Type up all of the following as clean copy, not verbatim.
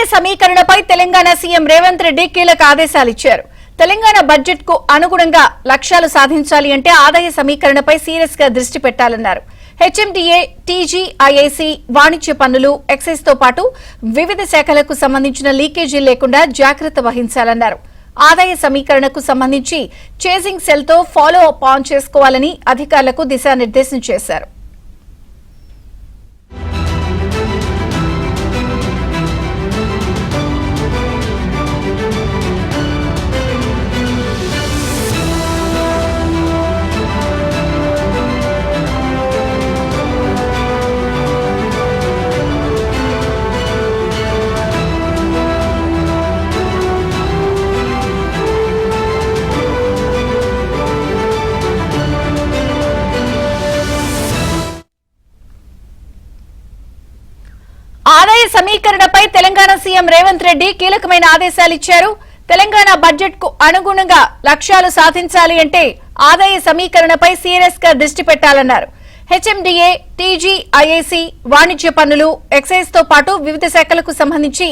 ఆదాయ సమీకరణపై తెలంగాణ సీఎం రేవంత్ రెడ్డి కీలక ఆదేశాలు ఇచ్చారు. తెలంగాణ బడ్జెట్ కు అనుగుణంగా లక్ష్యాలు సాధించాలి అంటే ఆదాయ సమీకరణపై సీరియస్ గా దృష్టి పెట్టాలన్నారు. హెచ్ఎండిఏ, టీజీ, ఐఐసి, వాణిజ్య పన్నులు, ఎక్సైజ్ తో పాటు వివిధ శాఖలకు సంబంధించిన లీకేజీలు లేకుండా జాగ్రత్త వహించాలన్నారు. ఆదాయ సమీకరణకు సంబంధించి చేసింగ్ సెల్ తో ఫాలో అప్ ఆన్ చేసుకోవాలని అధికారులకు దిశానిర్దేశం చేశారు. ఆదాయ సమీకరణపై తెలంగాణ సీఎం రేవంత్ రెడ్డి కీలకమైన ఆదేశాలు ఇచ్చారు. తెలంగాణ బడ్జెట్ కు అనుగుణంగా లక్ష్యాలు సాధించాలి అంటే ఆదాయ సమీకరణపై సీరియస్ గా దృష్టి పెట్టాలన్నారు. హెచ్ఎండిఏ, టీజీ, ఐఐసి, వాణిజ్య పన్నులు, ఎక్సైజ్ తో పాటు వివిధ శాఖలకు సంబంధించి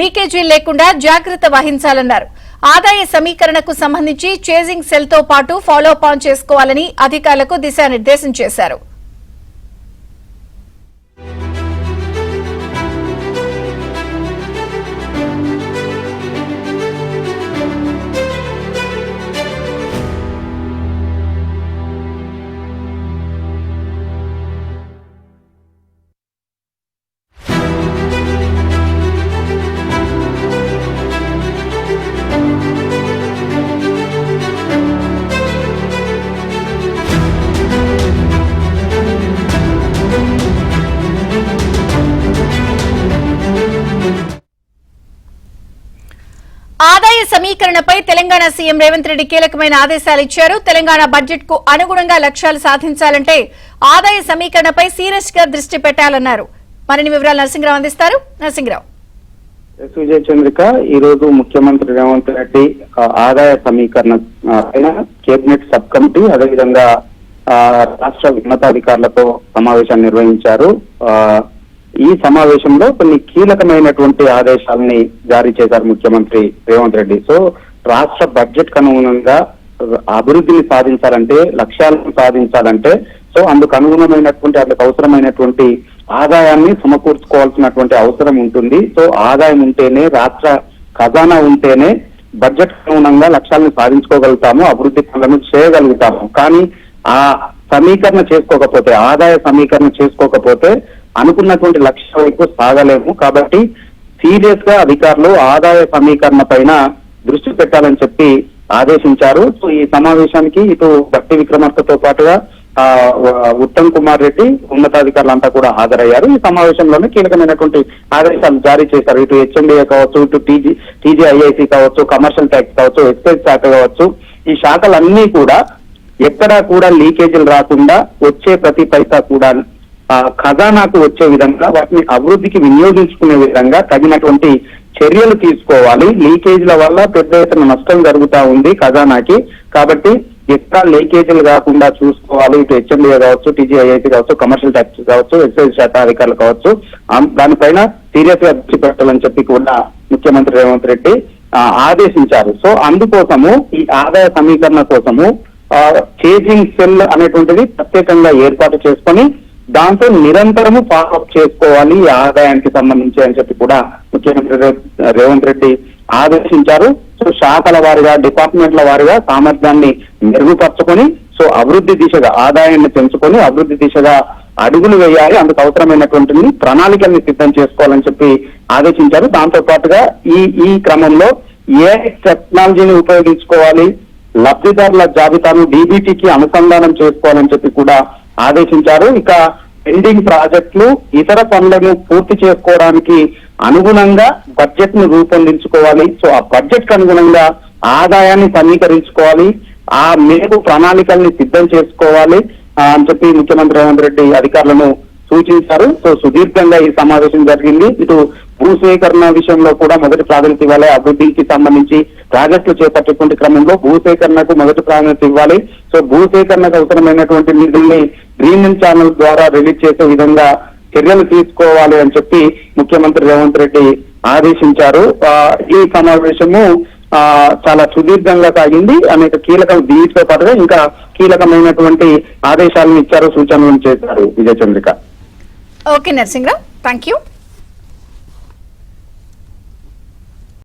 లీకేజీలు లేకుండా జాగ్రత్త వహించాలన్నారు. ఆదాయ సమీకరణకు సంబంధించి చేసింగ్ సెల్ తో పాటు ఫాలో అప్ ఆన్ చేసుకోవాలని అధికారులకు దిశానిర్దేశం చేశారు. ఆదాయ సమీకరణపై తెలంగాణ సీఎం రేవంత్ రెడ్డి కీలకమైన ఆదేశాలు ఇచ్చారు. తెలంగాణ బడ్జెట్ కు అనుగుణంగా లక్ష్యాలు సాధించాలంటే ఆదాయ సమీకరణపై సీరియస్ గా దృష్టి పెట్టాలన్నారు. మరిన్ని వివరాలు నరసింహరావు అందిస్తారు. నరసింహరావు. విజయ చంద్రిక, ఈ రోజు ముఖ్యమంత్రి రేవంత్ రెడ్డి ఆదాయ సమీకరణ పైన కేబినెట్ సబ్ కమిటీ అదేవిధంగా రాష్ట్ర ఉన్నతాధికారులతో సమావేశాన్ని నిర్వహించారు. ఈ సమావేశంలో కొన్ని కీలకమైనటువంటి ఆదేశాలని జారీ చేశారు ముఖ్యమంత్రి రేవంత్ రెడ్డి. సో రాష్ట్ర బడ్జెట్ కు అనుగుణంగా అభివృద్ధిని సాధించాలంటే, లక్ష్యాలను సాధించాలంటే సో అందుకు అనుగుణమైనటువంటి అందుకు అవసరమైనటువంటి ఆదాయాన్ని సమకూర్చుకోవాల్సినటువంటి అవసరం ఉంటుంది. సో ఆదాయం ఉంటేనే, రాష్ట్ర ఖజానా ఉంటేనే బడ్జెట్ అనుగుణంగా లక్ష్యాలను సాధించుకోగలుగుతాము, అభివృద్ధి పనులను చేయగలుగుతాము. కానీ ఆ సమీకరణ చేసుకోకపోతే, ఆదాయ సమీకరణ చేసుకోకపోతే అనుకున్నటువంటి లక్ష్యం వైపు సాగలేము. కాబట్టి సీరియస్ గా అధికారులు ఆదాయ సమీకరణ పైన దృష్టి పెట్టాలని చెప్పి ఆదేశించారు. సో ఈ సమావేశానికి ఇటు భట్టి విక్రమార్కతో పాటుగా ఉత్తమ్ కుమార్ రెడ్డి ఉన్నతాధికారులంతా కూడా హాజరయ్యారు. ఈ సమావేశంలోనే కీలకమైనటువంటి ఆదేశాలు జారీ చేశారు. ఇటు హెచ్ఎండిఏ కావచ్చు, ఇటు టీజీఐఐసి కావచ్చు, కమర్షియల్ ట్యాక్స్ కావచ్చు, ఎక్సైజ్ శాఖ కావచ్చు, ఈ శాఖలన్నీ కూడా ఎక్కడా కూడా లీకేజీలు రాకుండా వచ్చే ప్రతి పైసా కూడా ఖజానాకు వచ్చే విధంగా, వాటిని అభివృద్ధికి వినియోగించుకునే విధంగా తగినటువంటి చర్యలు తీసుకోవాలి. లీకేజీల వల్ల పెద్ద ఎత్తున నష్టం జరుగుతా ఉంది ఖజానాకి. కాబట్టి ఎక్కడ లీకేజీలు కాకుండా చూసుకోవాలి. ఇటు హెచ్ఎండిఏ కావచ్చు, టీజీఐఐసి కావచ్చు, కమర్షియల్ ట్యాక్స్ కావచ్చు, ఎక్సైజ్ శాఖ అధికారులు కావచ్చు, దానిపైన సీరియస్ గా దృష్టి పెట్టాలని చెప్పి కూడా ముఖ్యమంత్రి రేవంత్ రెడ్డి ఆదేశించారు. సో అందుకోసము ఈ ఆదాయ సమీకరణ కోసము చేసింగ్ సెల్ అనేటువంటిది ప్రత్యేకంగా ఏర్పాటు చేసుకొని దాంతో నిరంతరము ఫాలోఅప్ చేసుకోవాలి ఈ ఆదాయానికి సంబంధించి అని చెప్పి కూడా ముఖ్యమంత్రి రేవంత్ రెడ్డి ఆదేశించారు. సో శాఖల వారిగా, డిపార్ట్మెంట్ల వారిగా సామర్థ్యాన్ని మెరుగుపరచుకొని సో అభివృద్ధి దిశగా, ఆదాయాన్ని పెంచుకొని అభివృద్ధి దిశగా అడుగులు వేయాలి. అందుకు అవసరమైనటువంటి ప్రణాళికల్ని సిద్ధం చేసుకోవాలని చెప్పి ఆదేశించారు. దాంతో పాటుగా ఈ క్రమంలో ఏ టెక్నాలజీని ఉపయోగించుకోవాలి, లబ్ధిదారుల జాబితాను డీబీటీకి అనుసంధానం చేసుకోవాలని చెప్పి కూడా ఆదేశించారు. ఇక పెండింగ్ ప్రాజెక్టులు, ఇతర పనులను పూర్తి చేసుకోవడానికి అనుగుణంగా బడ్జెట్ ను రూపొందించుకోవాలి. సో ఆ బడ్జెట్ కు అనుగుణంగా ఆదాయాన్ని సమీకరించుకోవాలి, ఆ మేరకు ప్రణాళికల్ని సిద్ధం చేసుకోవాలి అని చెప్పి ముఖ్యమంత్రి రేవంత్ రెడ్డి అధికారులను సూచించారు. సో సుదీర్ఘంగా ఈ సమావేశం జరిగింది. ఇటు భూసేకరణ విషయంలో కూడా మొదటి ప్రాధాన్యత ఇవ్వాలి. అభివృద్ధికి సంబంధించి ప్రాజెక్టులు చేపట్టేటువంటి క్రమంలో భూసేకరణకు మొదటి ప్రాధాన్యత ఇవ్వాలి. సో భూసేకరణకు అవసరమైనటువంటి నిధుల్ని గ్రీన్ ఛానల్ ద్వారా రిలీజ్ చేసే విధంగా చర్యలు తీసుకోవాలి అని చెప్పి ముఖ్యమంత్రి రేవంత్ రెడ్డి ఆదేశించారు. ఈ సమావేశము చాలా సుదీర్ఘంగా సాగింది. అనేక దీనితో పాటుగా ఇంకా కీలకమైనటువంటి ఆదేశాలను ఇచ్చారు, సూచనలు చేశారు. Vijaya Chandrika. Okay Narasimharao, thank you.